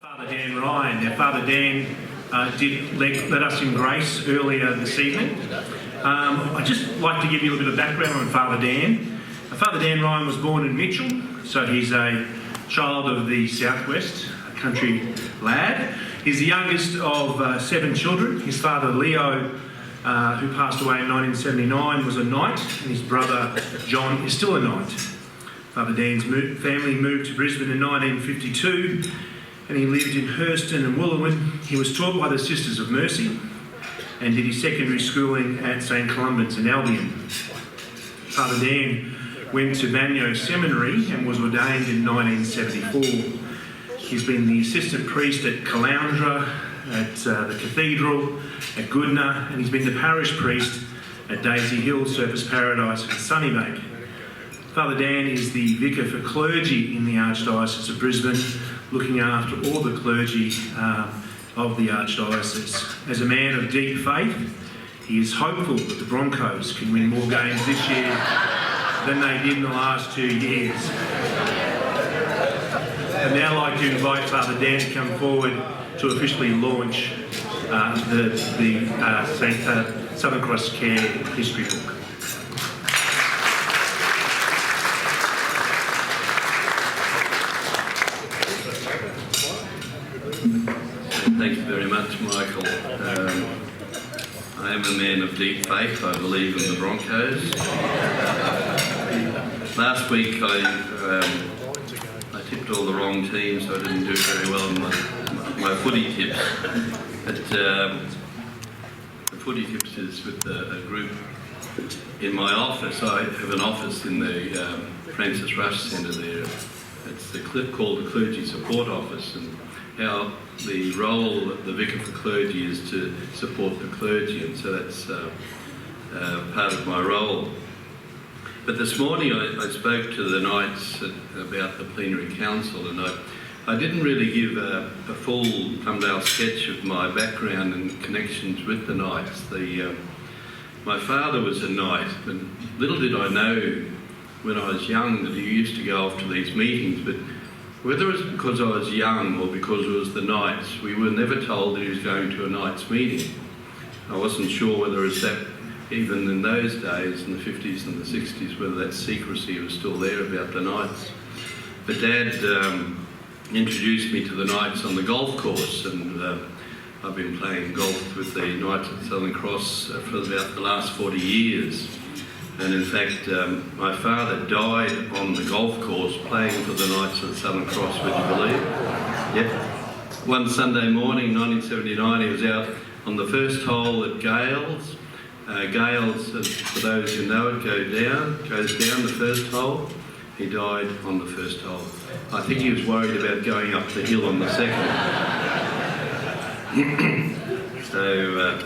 Father Dan Ryan. Now, Father Dan did let us in grace earlier this evening. I'd just like to give you a little bit of background on Father Dan. Father Dan Ryan was born in Mitchell, so he's a child of the southwest, a country lad. He's the youngest of 7 children. His father Leo, who passed away in 1979, was a knight, and his brother John is still a knight. Father Dan's family moved to Brisbane in 1952. And he lived in Hurston and Wooloowin. He was taught by the Sisters of Mercy and did his secondary schooling at St Columban's in Albion. Father Dan went to Banyo Seminary and was ordained in 1974. He's been the assistant priest at Caloundra, at the Cathedral, at Goodna, and he's been the parish priest at Daisy Hill, Surfers Paradise and Sunnybank. Father Dan is the Vicar for Clergy in the Archdiocese of Brisbane, looking after all the clergy of the Archdiocese. As a man of deep faith, he is hopeful that the Broncos can win more games this year than they did in the last 2 years. I'd now like to invite Father Dan to come forward to officially launch the Southern Cross Care History Book. Thank you very much, Michael. I am a man of deep faith. I believe in the Broncos. Last week I tipped all the wrong teams, so I didn't do very well in my footy tips. But the footy tips is with a group in my office. I have an office in the Francis Rush Centre there. It's called the Clergy Support Office, and how the role of the Vicar for Clergy is to support the clergy, and so that's part of my role. But this morning I spoke to the Knights about the plenary council, and I didn't really give a full thumbnail sketch of my background and connections with the Knights. My father was a Knight, but little did I know when I was young that he used to go off to these meetings, but whether it was because I was young or because it was the Knights, we were never told that he was going to a Knights meeting. I wasn't sure whether it was that, even in those days, in the 50s and the 60s, whether that secrecy was still there about the Knights. But Dad introduced me to the Knights on the golf course, and I've been playing golf with the Knights at Southern Cross for about the last 40 years. And in fact, my father died on the golf course playing for the Knights of the Southern Cross, would you believe? Yep. One Sunday morning, 1979, he was out on the first hole at Gales. Gales, for those who know it, goes down the first hole. He died on the first hole. I think he was worried about going up the hill on the second. So,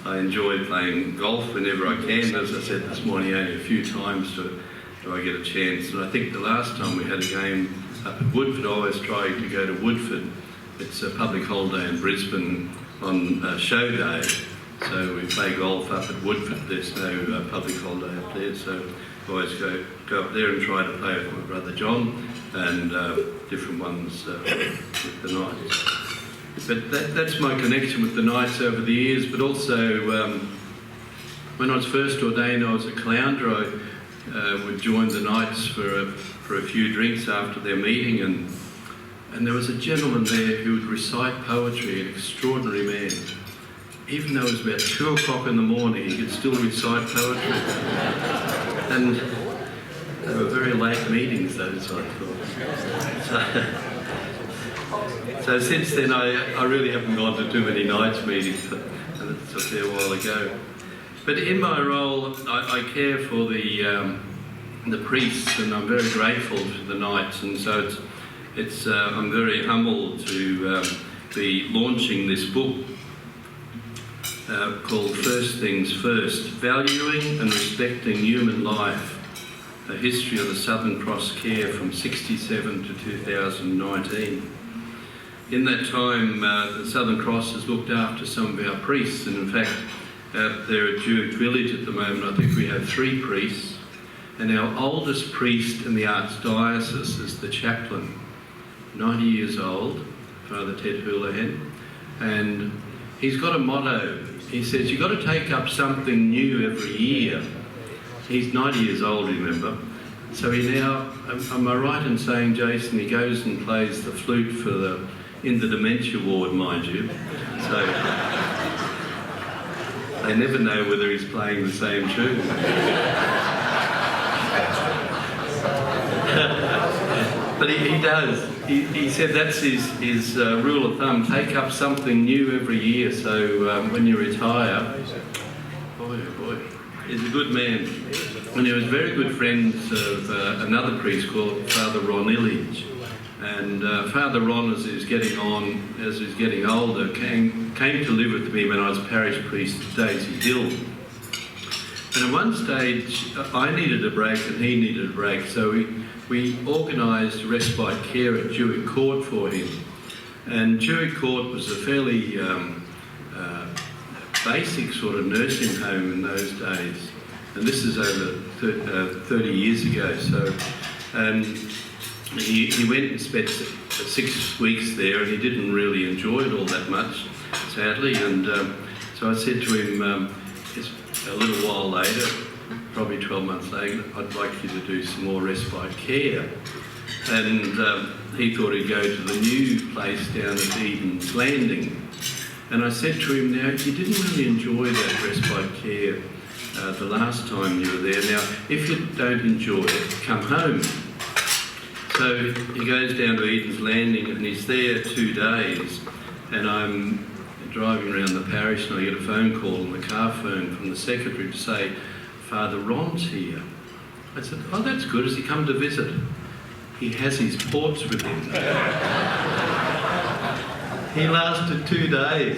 I enjoy playing golf whenever I can. As I said this morning, only a few times do I get a chance. And I think the last time we had a game up at Woodford, I always try to go to Woodford. It's a public holiday in Brisbane on show day. So we play golf up at Woodford. There's no public holiday up there. So I always go up there and try to play with my brother John and different ones with the Knights. But that's my connection with the Knights over the years, but also when I was first ordained, I was at Caloundra. I would join the Knights for a few drinks after their meeting, and there was a gentleman there who would recite poetry, an extraordinary man. Even though it was about 2 o'clock in the morning, he could still recite poetry. And they were very late meetings, those, I thought. So since then, I really haven't gone to too many Knights meetings, and it's a fair while ago. But in my role, I care for the priests, and I'm very grateful to the Knights, and so I'm very humbled to be launching this book called First Things First, Valuing and Respecting Human Life, a history of the Southern Cross Care from 1967 to 2019. In that time, the Southern Cross has looked after some of our priests, and in fact, they're at Duke Village at the moment. I think we have 3 priests, and our oldest priest in the Archdiocese is the chaplain, 90 years old, Father Ted Houlihan, and he's got a motto. He says, you've got to take up something new every year. He's 90 years old, remember? So he now, am I right in saying, Jason, he goes and plays the flute in the dementia ward, mind you. So they never know whether he's playing the same tune. But he does. He said that's his rule of thumb, take up something new every year. So when you retire, boy, oh boy, he's a good man. And he was very good friends of another priest called Father Ron Illich. And Father Ron, as he was getting older, came to live with me when I was parish priest at Daisy Hill. And at one stage, I needed a break and he needed a break, so we organised respite care at Jewett Court for him. And Jewett Court was a fairly basic sort of nursing home in those days. And this is over 30 years ago. So, and he went and spent 6 weeks there, and he didn't really enjoy it all that much, sadly. And so I said to him, a little while later, probably 12 months later, I'd like you to do some more respite care. And he thought he'd go to the new place down at Eden's Landing. And I said to him, now, you didn't really enjoy that respite care the last time you were there. Now, if you don't enjoy it, come home. So he goes down to Eden's Landing and he's there 2 days. And I'm driving around the parish and I get a phone call on the car phone from the secretary to say, Father Ron's here. I said, oh, that's good. Has he come to visit? He has his ports with him. He lasted 2 days.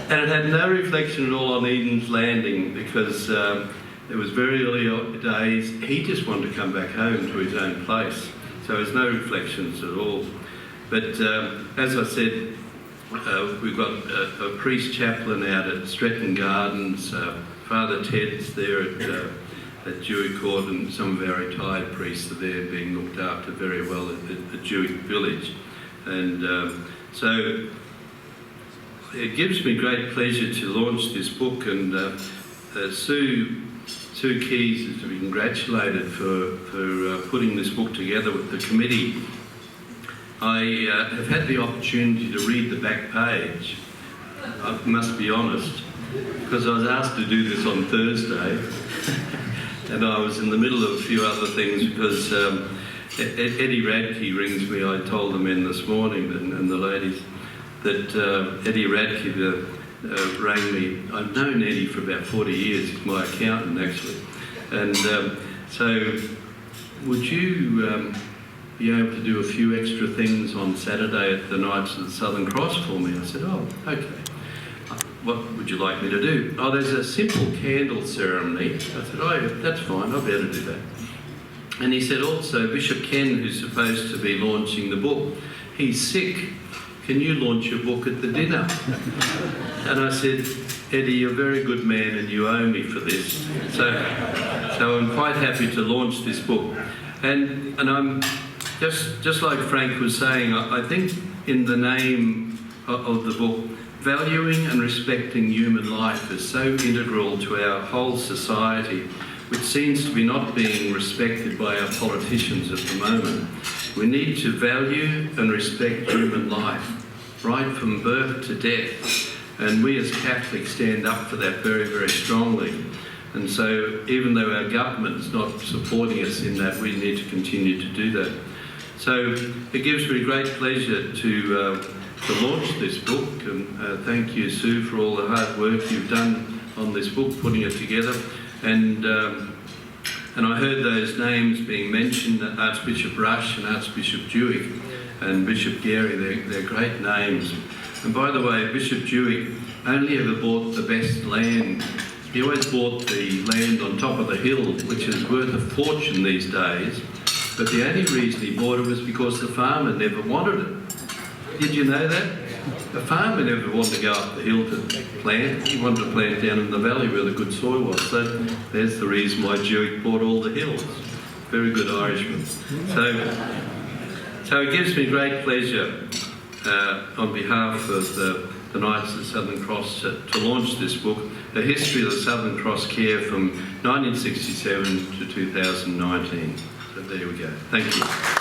And it had no reflection at all on Eden's Landing because it was very early days. He just wanted to come back home to his own place. So there's no reflections at all. But as I said, we've got a priest chaplain out at Stretton Gardens. Father Ted's there at Jewett Court, and some of our retired priests are there being looked after very well at Jewett Village. And so it gives me great pleasure to launch this book, and Sue Keys is to be congratulated for putting this book together with the committee. I have had the opportunity to read the back page, I must be honest, because I was asked to do this on Thursday and I was in the middle of a few other things because Eddie Radke rings me. I told the men this morning and the ladies that Eddie Radke rang me. I've known Eddie for about 40 years. He's my accountant, actually. And so would you be able to do a few extra things on Saturday at the Knights of the Southern Cross for me? I said, oh, okay. What would you like me to do? Oh, there's a simple candle ceremony. I said, oh, yeah, that's fine, I'll be able to do that. And he said also, Bishop Ken, who's supposed to be launching the book, he's sick. Can you launch your book at the dinner? And I said, Eddie, you're a very good man and you owe me for this. So I'm quite happy to launch this book. And I'm just like Frank was saying, I think in the name of the book, valuing and respecting human life is so integral to our whole society, which seems to be not being respected by our politicians at the moment. We need to value and respect human life, right from birth to death. And we as Catholics stand up for that very, very strongly. And so even though our government's not supporting us in that, we need to continue to do that. So it gives me great pleasure to launch this book, and thank you, Sue, for all the hard work you've done on this book, putting it together. And I heard those names being mentioned, Archbishop Rush and Archbishop Jewick and Bishop Gary. They're great names. And by the way, Bishop Jewick only ever bought the best land. He always bought the land on top of the hill, which is worth a fortune these days. But the only reason he bought it was because the farmer never wanted it. Did you know that? The farmer never wanted to go up the hill to plant. He wanted to plant down in the valley where the good soil was. So there's the reason why Jewick bought all the hills. Very good Irishman. So it gives me great pleasure on behalf of the Knights of the Southern Cross to launch this book, A History of the Southern Cross Care from 1967 to 2019. So there we go. Thank you.